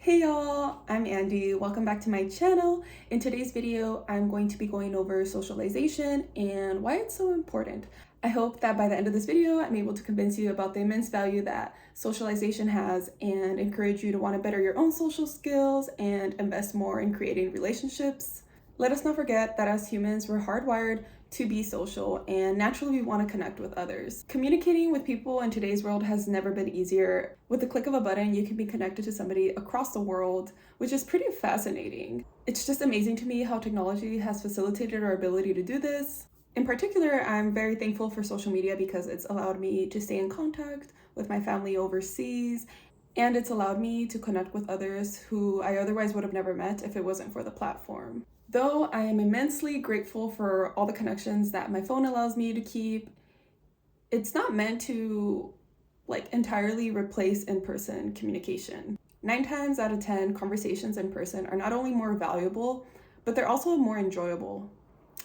Hey y'all, I'm Andy. Welcome back to my channel. In today's video, I'm going to be going over socialization and why it's so important. I hope that by the end of this video, I'm able to convince you about the immense value that socialization has and encourage you to want to better your own social skills and invest more in creating relationships. Let us not forget that as humans, we're hardwired to be social and naturally we want to connect with others. Communicating with people in today's world has never been easier. With the click of a button, you can be connected to somebody across the world, which is pretty fascinating. It's just amazing to me how technology has facilitated our ability to do this. In particular, I'm very thankful for social media because it's allowed me to stay in contact with my family overseas, and it's allowed me to connect with others who I otherwise would have never met if it wasn't for the platform. Though I am immensely grateful for all the connections that my phone allows me to keep, it's not meant to entirely replace in-person communication. 9 times out of 10, conversations in person are not only more valuable, but they're also more enjoyable.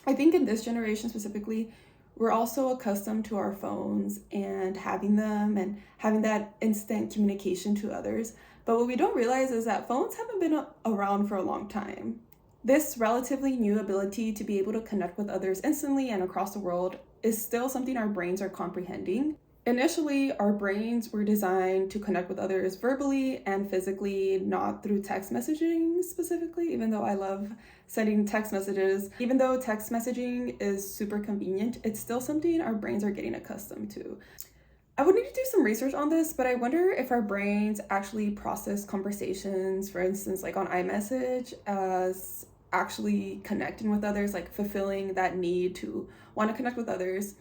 I think in this generation specifically, we're also accustomed to our phones and having them and having that instant communication to others. But what we don't realize is that phones haven't been around for a long time. This relatively new ability to be able to connect with others instantly and across the world is still something our brains are comprehending. Initially, our brains were designed to connect with others verbally and physically, not through text messaging specifically, even though I love sending text messages. Even though text messaging is super convenient, it's still something our brains are getting accustomed to. I would need to do some research on this, but I wonder if our brains actually process conversations, for instance, like on iMessage, as actually connecting with others, like fulfilling that need to want to connect with others,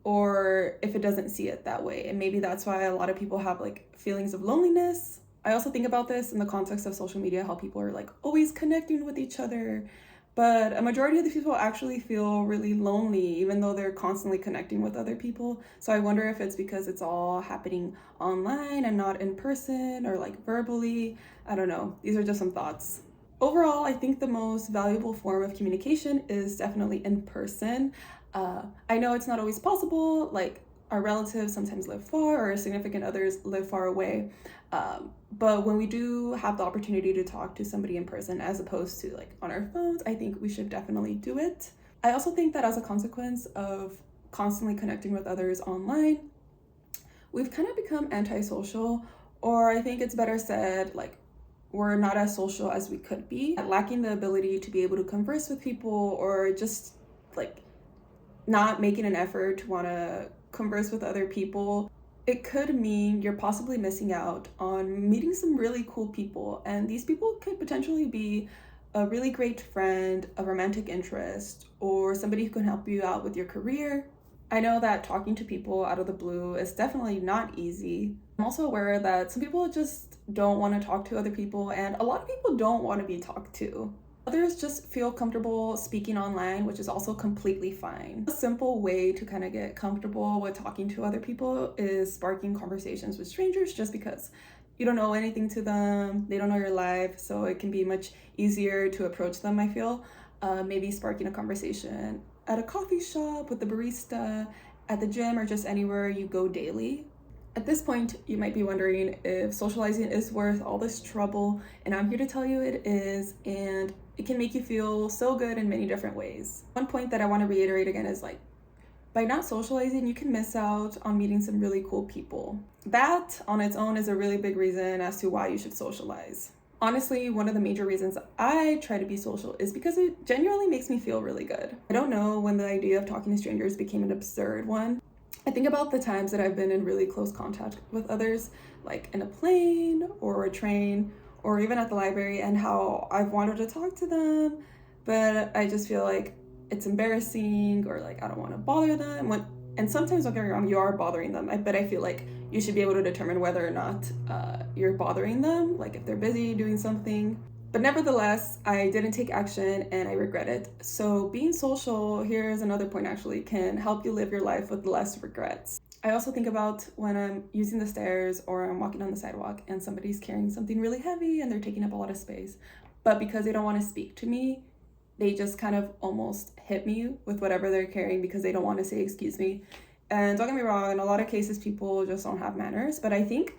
or if it doesn't see it that way. And maybe that's why a lot of people have feelings of loneliness. I also think about this in the context of social media, how people are always connecting with each other, but a majority of the people actually feel really lonely even though they're constantly connecting with other people. So I wonder if it's because it's all happening online and not in person or verbally. I don't know. These are just some thoughts. Overall, I think the most valuable form of communication is definitely in person. I know it's not always possible, our relatives sometimes live far or our significant others live far away. But when we do have the opportunity to talk to somebody in person as opposed to on our phones, I think we should definitely do it. I also think that as a consequence of constantly connecting with others online, we've kind of become antisocial, or I think it's better said, we're not as social as we could be, lacking the ability to be able to converse with people, or just not making an effort to want to converse with other people. It could mean you're possibly missing out on meeting some really cool people, and these people could potentially be a really great friend, a romantic interest, or somebody who can help you out with your career. I know that talking to people out of the blue is definitely not easy. I'm also aware that some people just don't want to talk to other people, and a lot of people don't want to be talked to. Others just feel comfortable speaking online, which is also completely fine. A simple way to kind of get comfortable with talking to other people is sparking conversations with strangers, just because you don't know anything to them, they don't know your life, so it can be much easier to approach them, I feel. Maybe sparking a conversation at a coffee shop with the barista, at the gym, or just anywhere you go daily. At this point, you might be wondering if socializing is worth all this trouble, and I'm here to tell you it is, and it can make you feel so good in many different ways. One point that I want to reiterate again is by not socializing, you can miss out on meeting some really cool people. That on its own is a really big reason as to why you should socialize. Honestly, one of the major reasons I try to be social is because it genuinely makes me feel really good. I don't know when the idea of talking to strangers became an absurd one. I think about the times that I've been in really close contact with others, like in a plane or a train, or even at the library, and how I've wanted to talk to them, but I just feel like it's embarrassing, or I don't want to bother them. And sometimes, don't get me wrong, you are bothering them, but I feel like you should be able to determine whether or not you're bothering them, if they're busy doing something. But nevertheless, I didn't take action and I regret it. So being social, here's another point actually, can help you live your life with less regrets. I also think about when I'm using the stairs or I'm walking on the sidewalk and somebody's carrying something really heavy and they're taking up a lot of space. But because they don't want to speak to me, they just kind of almost hit me with whatever they're carrying because they don't want to say excuse me. And don't get me wrong, in a lot of cases, people just don't have manners. But I think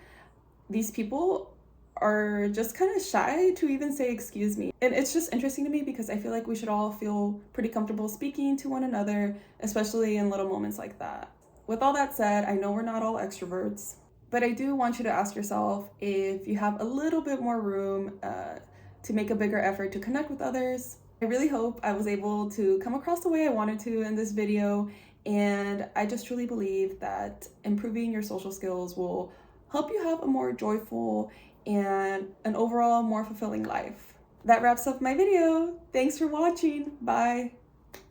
these people are just kind of shy to even say excuse me. And it's just interesting to me because I feel like we should all feel pretty comfortable speaking to one another, especially in little moments like that. With all that said, I know we're not all extroverts, but I do want you to ask yourself if you have a little bit more room to make a bigger effort to connect with others. I really hope I was able to come across the way I wanted to in this video, and I just truly believe that improving your social skills will help you have a more joyful and an overall more fulfilling life. That wraps up my video. Thanks for watching. Bye.